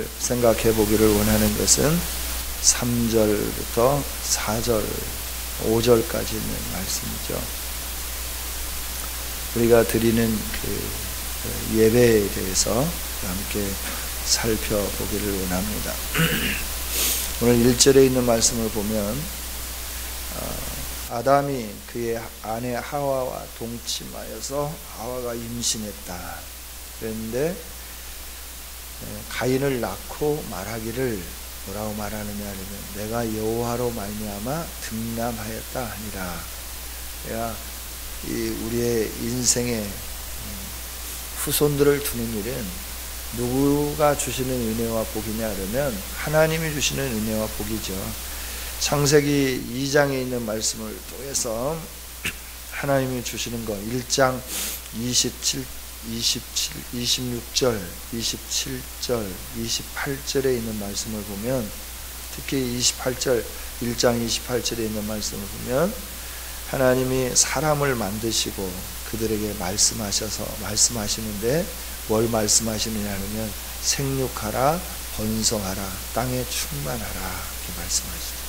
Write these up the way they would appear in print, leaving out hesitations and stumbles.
오늘 생각해 보기를 원하는 것은 3절부터 4절, 5절까지 있는 말씀이죠. 우리가 드리는 그 예배에 대해서 함께 살펴보기를 원합니다. 오늘 1절에 있는 말씀을 보면 아담이 그의 아내 하와와 동침하여서 하와가 임신했다. 그런데 가인을 낳고 말하기를 뭐라고 말하느냐 하면 내가 여호와로 말미암아 등남하였다 하니라. 내가 우리의 인생에 후손들을 두는 일은 누구가 주시는 은혜와 복이냐 그러면 하나님이 주시는 은혜와 복이죠. 창세기 2장에 있는 말씀을 통해서 하나님이 주시는 것 1장 26절, 27절, 28절에 있는 말씀을 보면 특히 28절, 1장 28절에 있는 말씀을 보면 하나님이 사람을 만드시고 그들에게 말씀하시는데 뭘 말씀하시느냐 하면 생육하라, 번성하라, 땅에 충만하라 이렇게 말씀하시죠.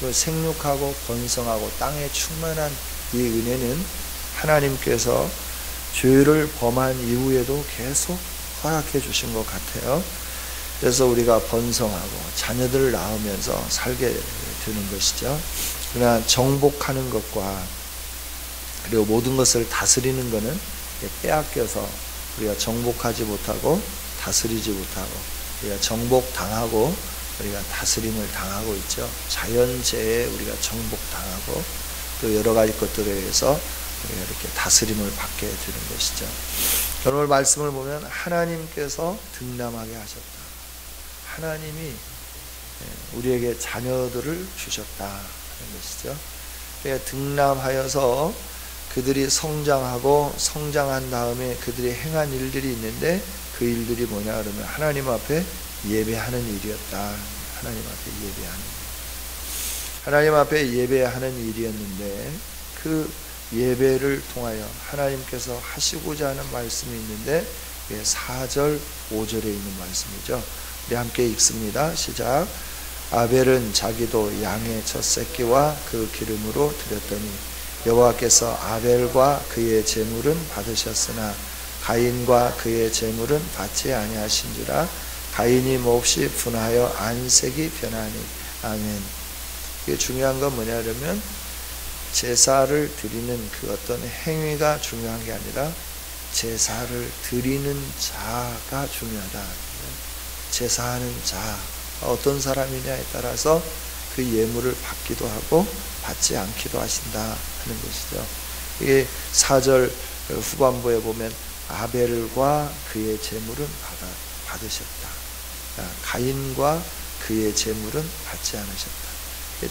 그 생육하고 번성하고 땅에 충만한 이 은혜는 하나님께서 죄를 범한 이후에도 계속 허락해 주신 것 같아요. 그래서 우리가 번성하고 자녀들을 낳으면서 살게 되는 것이죠. 그러나 정복하는 것과 그리고 모든 것을 다스리는 것은 빼앗겨서 우리가 정복하지 못하고 다스리지 못하고 우리가 정복당하고 우리가 다스림을 당하고 있죠. 자연재해에 우리가 정복당하고 또 여러 가지 것들에 의해서 우리가 이렇게 다스림을 받게 되는 것이죠. 오늘 말씀을 보면 하나님께서 등남하게 하셨다. 하나님이 우리에게 자녀들을 주셨다 하는 것이죠. 그러니까 등남하여서 그들이 성장하고 성장한 다음에 그들이 행한 일들이 있는데 그 일들이 뭐냐 그러면 하나님 앞에 예배하는 일이었다. 하나님 앞에 예배하는 일. 하나님 앞에 예배하는 일이었는데 그 예배를 통하여 하나님께서 하시고자 하는 말씀이 있는데 4절, 5절에 있는 말씀이죠. 우리 함께 읽습니다. 시작. 아벨은 자기도 양의 첫 새끼와 그 기름으로 드렸더니 여호와께서 아벨과 그의 제물은 받으셨으나 가인과 그의 제물은 받지 아니하신지라. 가인이 몹시 분하여 안색이 변하니. 아멘. 이게 중요한 건 뭐냐 그러면 제사를 드리는 그 어떤 행위가 중요한 게 아니라 제사를 드리는 자가 중요하다. 제사하는 자 어떤 사람이냐에 따라서 그 예물을 받기도 하고 받지 않기도 하신다 하는 것이죠. 이게 4절 후반부에 보면 아벨과 그의 제물은 받으셨다. 가인과 그의 제물은 받지 않으셨다.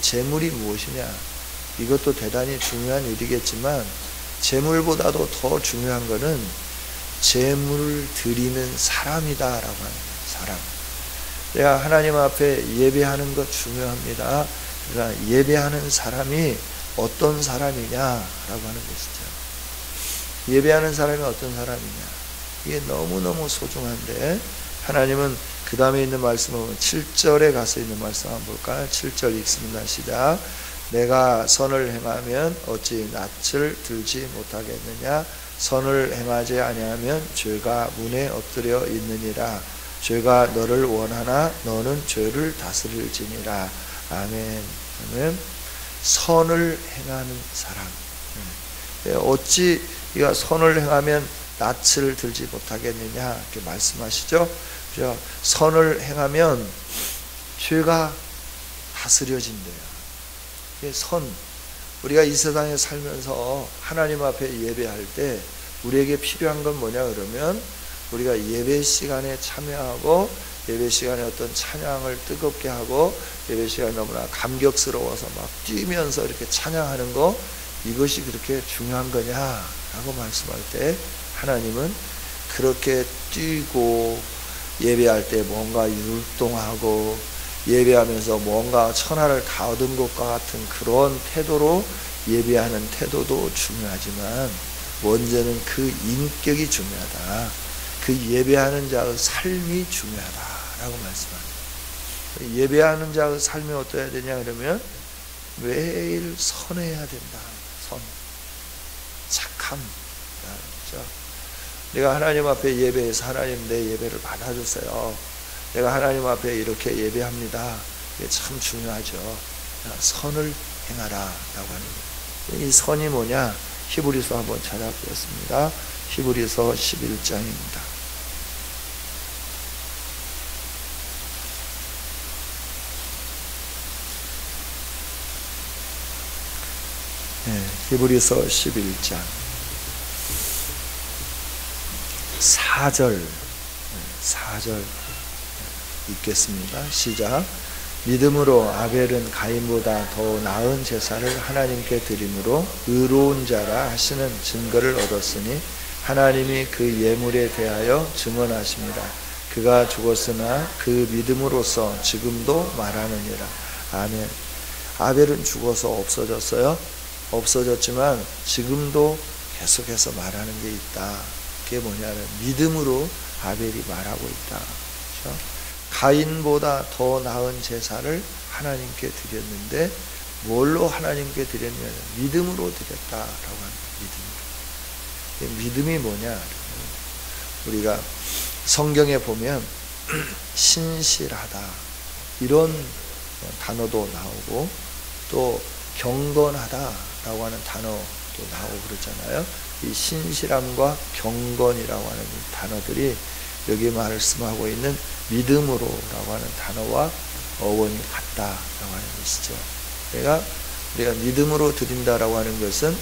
제물이 무엇이냐? 이것도 대단히 중요한 일이겠지만 제물보다도 더 중요한 것은 제물을 드리는 사람이다라고 하는 거예요. 사람. 내가 하나님 앞에 예배하는 것 중요합니다. 그러나 예배하는 사람이 어떤 사람이냐라고 하는 것이죠. 예배하는 사람이 어떤 사람이냐. 이게 너무너무 소중한데 하나님은 그 다음에 있는 말씀을 보면 7절에 가서 있는 말씀 한번 볼까요? 7절 읽습니다. 시작. 내가 선을 행하면 어찌 낯을 들지 못하겠느냐. 선을 행하지 아니하면 죄가 문에 엎드려 있느니라. 죄가 너를 원하나 너는 죄를 다스릴지니라. 아멘. 아멘. 선을 행하는 사람. 어찌 네가 선을 행하면 낯을 들지 못하겠느냐 이렇게 말씀하시죠. 그죠? 선을 행하면 죄가 다스려진대요. 이게 선. 우리가 이 세상에 살면서 하나님 앞에 예배할 때 우리에게 필요한 건 뭐냐 그러면 우리가 예배 시간에 참여하고 예배 시간에 어떤 찬양을 뜨겁게 하고 예배 시간에 너무나 감격스러워서 막 뛰면서 이렇게 찬양하는 거 이것이 그렇게 중요한 거냐라고 말씀할 때 하나님은 그렇게 뛰고 예배할 때 뭔가 율동하고 예배하면서 뭔가 천하를 다 얻은 것과 같은 그런 태도로 예배하는 태도도 중요하지만 먼저는 그 인격이 중요하다. 그 예배하는 자의 삶이 중요하다라고 말씀합니다. 예배하는 자의 삶이 어떠해야 되냐 그러면 매일 선해야 된다. 선, 착함. 그렇죠? 내가 하나님 앞에 예배해서 하나님 내 예배를 받아주세요. 내가 하나님 앞에 이렇게 예배합니다. 이게 참 중요하죠. 선을 행하라 라고 하는 거예요. 이 선이 뭐냐? 히브리서 한번 찾아보겠습니다. 히브리서 11장입니다. 히브리서 11장 4절 읽겠습니다. 시작. 믿음으로 아벨은 가인보다 더 나은 제사를 하나님께 드림으로 의로운 자라 하시는 증거를 얻었으니 하나님이 그 예물에 대하여 증언하십니다. 그가 죽었으나 그 믿음으로써 지금도 말하느니라. 아멘. 아벨은 죽어서 없어졌어요. 없어졌지만 지금도 계속해서 말하는 게 있다. 그게 뭐냐면 믿음으로 아벨이 말하고 있다. 그렇죠? 가인보다 더 나은 제사를 하나님께 드렸는데 뭘로 하나님께 드렸냐면 믿음으로 드렸다라고 합니다. 믿음이 뭐냐? 우리가 성경에 보면 신실하다 이런 단어도 나오고 또 경건하다라고 하는 단어도 나오고 그러잖아요. 이 신실함과 경건이라고 하는 이 단어들이 여기 말씀하고 있는 믿음으로라고 하는 단어와 어원이 같다라고 하는 것이죠. 그러니까 우리가 믿음으로 드린다라고 하는 것은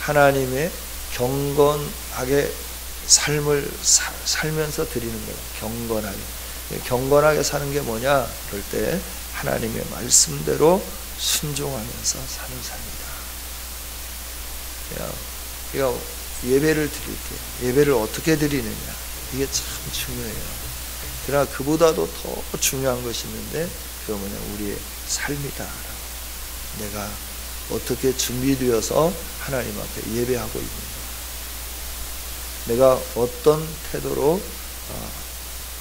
하나님의 경건하게 삶을 살면서 드리는 거예요. 경건하게 사는 게 뭐냐? 그럴 때 하나님의 말씀대로 순종하면서 사는 삶이다. 그러니까 예배를 드릴 때 예배를 어떻게 드리느냐 이게 참 중요해요. 그러나 그보다도 더 중요한 것이 있는데 그거 뭐냐? 우리의 삶이다. 내가 어떻게 준비되어서 하나님 앞에 예배하고 있는가, 내가 어떤 태도로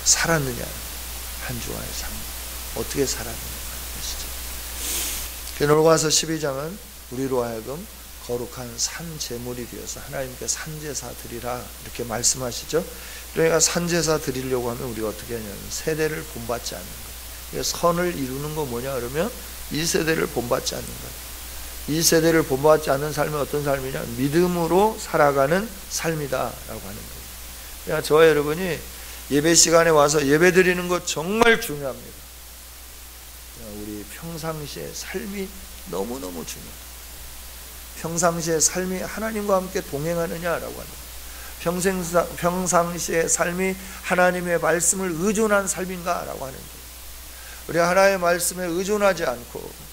살았느냐, 한 주간의 삶 어떻게 살았느냐 하는 것이죠. 로마서 12장은 우리로 하여금 거룩한 산 제물이 되어서 하나님께 산제사 드리라 이렇게 말씀하시죠. 그러니까 산제사 드리려고 하면 우리가 어떻게 하냐면 세대를 본받지 않는 거예요. 선을 이루는 거 뭐냐 그러면 이 세대를 본받지 않는 거예요. 이 세대를 본받지 않는 삶이 어떤 삶이냐? 믿음으로 살아가는 삶이다라고 하는 거예요. 그러니까 저와 여러분이 예배 시간에 와서 예배 드리는 것 정말 중요합니다. 우리 평상시의 삶이 너무너무 중요해요. 평상시의 삶이 하나님과 함께 동행하느냐라고 하는 거예요. 평상시의 삶이 하나님의 말씀을 의존한 삶인가라고 하는 거예요. 우리가 하나님의 말씀에 의존하지 않고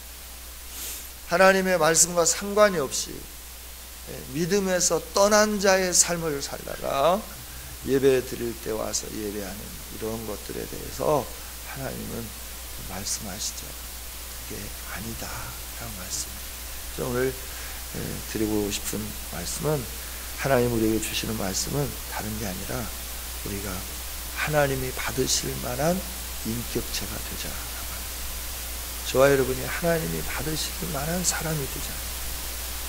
하나님의 말씀과 상관이 없이 믿음에서 떠난 자의 삶을 살다가 예배 드릴 때 와서 예배하는 이런 것들에 대해서 하나님은 말씀하시죠. 그게 아니다라는 말씀이에요. 그래서 오늘 드리고 싶은 말씀은 하나님 우리에게 주시는 말씀은 다른 게 아니라 우리가 하나님이 받으실 만한 인격체가 되자. 저와 여러분이 하나님이 받으실 만한 사람이 되자.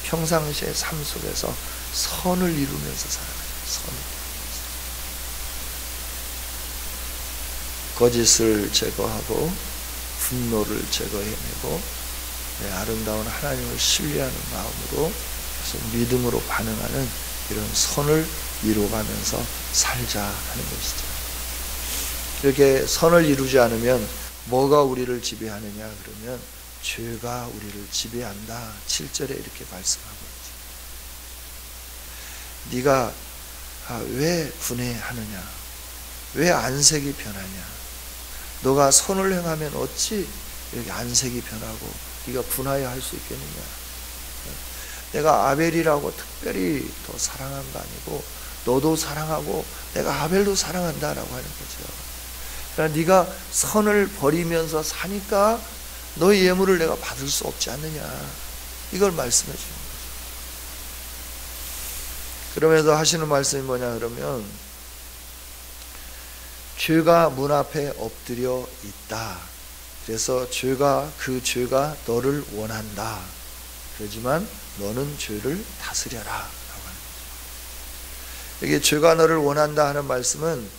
평상시의 삶 속에서 선을 이루면서 살아가자. 선을 이루면서. 거짓을 제거하고 분노를 제거해내고 아름다운 하나님을 신뢰하는 마음으로 그래서 믿음으로 반응하는 이런 선을 이루어가면서 살자 하는 것이죠. 이렇게 선을 이루지 않으면 뭐가 우리를 지배하느냐 그러면 죄가 우리를 지배한다. 7절에 이렇게 말씀하고 있죠. 네가 왜 분해하느냐? 왜 안색이 변하냐? 너가 선을 행하면 어찌 이렇게 안색이 변하고 네가 분하여 할 수 있겠느냐? 내가 아벨이라고 특별히 더 사랑한 거 아니고 너도 사랑하고 내가 아벨도 사랑한다라고 하는 거죠. 그러니까 네가 선을 버리면서 사니까 너의 예물을 내가 받을 수 없지 않느냐. 이걸 말씀해 주는 거죠. 그러면서 하시는 말씀이 뭐냐 그러면 죄가 문 앞에 엎드려 있다. 그래서 그 죄가 너를 원한다. 그러지만 너는 죄를 다스려라 라고 하는 거죠. 여기 죄가 너를 원한다 하는 말씀은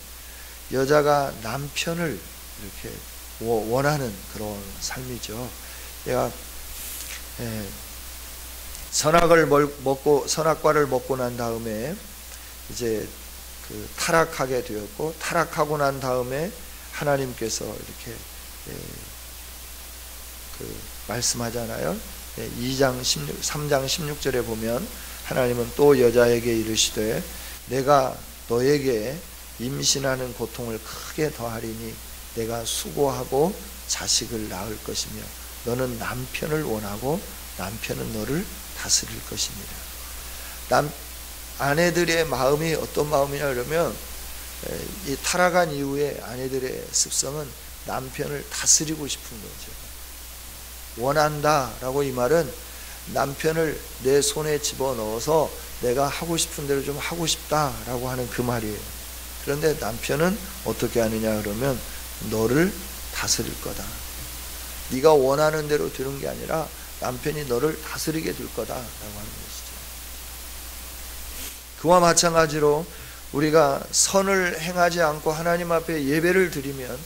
여자가 남편을 이렇게 원하는 그런 삶이죠. 얘가 선악과를 먹고 난 다음에 이제 타락하게 되었고, 타락하고 난 다음에 하나님께서 이렇게 말씀하잖아요. 3장 16절에 보면 하나님은 또 여자에게 이르시되 내가 너에게 임신하는 고통을 크게 더하리니 내가 수고하고 자식을 낳을 것이며 너는 남편을 원하고 남편은 너를 다스릴 것입니다. 아내들의 마음이 어떤 마음이냐 그러면, 이 타락한 이후에 아내들의 습성은 남편을 다스리고 싶은 거죠. 원한다라고 이 말은 남편을 내 손에 집어넣어서 내가 하고 싶은 대로 좀 하고 싶다라고 하는 그 말이에요. 그런데 남편은 어떻게 하느냐 그러면 너를 다스릴 거다. 네가 원하는 대로 되는 게 아니라 남편이 너를 다스리게 될 거다라고 하는 것이죠. 그와 마찬가지로 우리가 선을 행하지 않고 하나님 앞에 예배를 드리면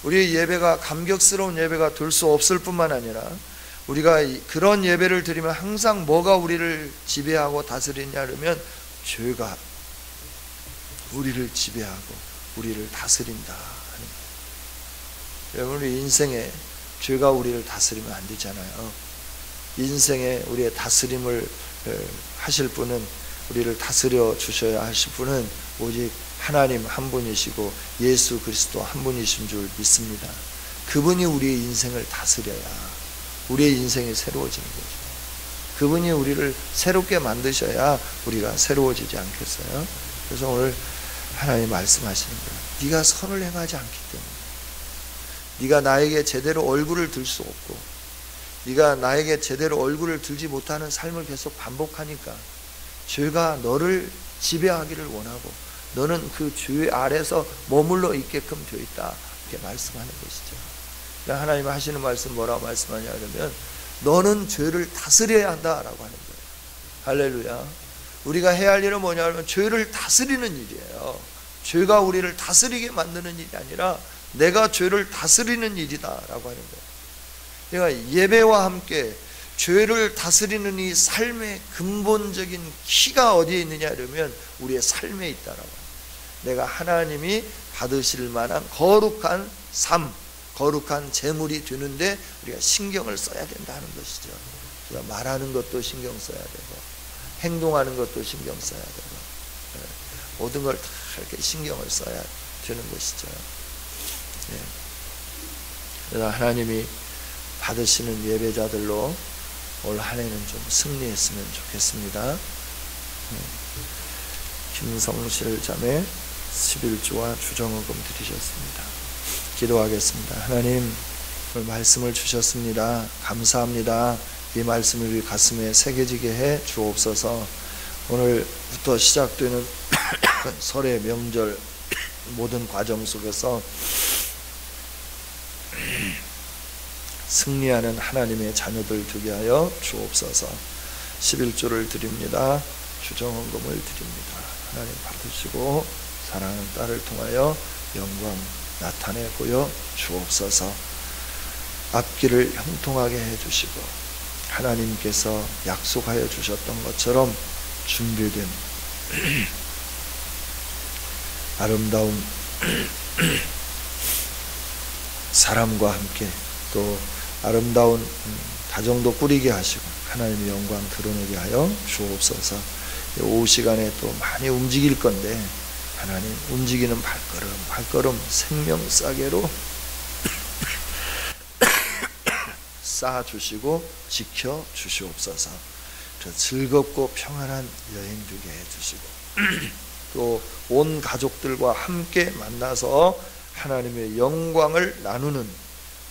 우리의 예배가 감격스러운 예배가 될 수 없을 뿐만 아니라, 우리가 그런 예배를 드리면 항상 뭐가 우리를 지배하고 다스리냐 그러면 죄가 우리를 지배하고 우리를 다스린다 하는 거예요. 여러분, 우리 인생에 죄가 우리를 다스리면 안 되잖아요. 인생에 우리의 다스림을 하실 분은, 우리를 다스려 주셔야 하실 분은 오직 하나님 한 분이시고 예수 그리스도 한 분이신 줄 믿습니다. 그분이 우리의 인생을 다스려야 우리의 인생이 새로워지는 거죠. 그분이 우리를 새롭게 만드셔야 우리가 새로워지지 않겠어요? 그래서 오늘 하나님 말씀하시는 거예요. 네가 선을 행하지 않기 때문에, 네가 나에게 제대로 얼굴을 들 수 없고, 네가 나에게 제대로 얼굴을 들지 못하는 삶을 계속 반복하니까 죄가 너를 지배하기를 원하고 너는 그 죄 아래서 머물러 있게끔 되어 있다, 이렇게 말씀하는 것이죠. 그러니까 하나님 하시는 말씀 뭐라고 말씀하냐 그러면 너는 죄를 다스려야 한다라고 하는 거예요. 할렐루야. 우리가 해야 할 일은 뭐냐 하면 죄를 다스리는 일이에요. 죄가 우리를 다스리게 만드는 일이 아니라 내가 죄를 다스리는 일이다라고 하는 거예요. 그러니까 예배와 함께 죄를 다스리는 이 삶의 근본적인 키가 어디에 있느냐 그러면 우리의 삶에 있다라고 합니다. 내가 하나님이 받으실 만한 거룩한 삶, 거룩한 재물이 되는데 우리가 신경을 써야 된다는 것이죠. 우리가 말하는 것도 신경 써야 되고 행동하는 것도 신경 써야 되고 모든 걸 다 이렇게 신경을 써야 되는 것이죠. 그래서 하나님이 받으시는 예배자들로 올 한 해는 좀 승리했으면 좋겠습니다. 김성실 자매 11조와 주정헌금 드리셨습니다. 기도하겠습니다. 하나님, 오늘 말씀을 주셨습니다. 감사합니다. 이 말씀을 우리 가슴에 새겨지게 해 주옵소서. 오늘부터 시작되는 설의 명절 모든 과정 속에서 승리하는 하나님의 자녀들 되게 하여 주옵소서. 11조를 드립니다. 주정헌금을 드립니다. 하나님 받으시고 사랑하는 딸을 통하여 영광 나타내 보여 주옵소서. 앞길을 형통하게 해주시고 하나님께서 약속하여 주셨던 것처럼 준비된 아름다운 사람과 함께 또 아름다운 가정도 꾸리게 하시고 하나님의 영광 드러내게 하여 주옵소서. 오후 시간에 또 많이 움직일 건데 하나님 움직이는 발걸음 생명싸개로 쌓아주시고 지켜주시옵소서. 즐겁고 평안한 여행 되게 해주시고 또 온 가족들과 함께 만나서 하나님의 영광을 나누는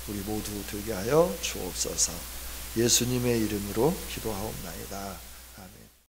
우리 모두 되게 하여 주옵소서. 예수님의 이름으로 기도하옵나이다.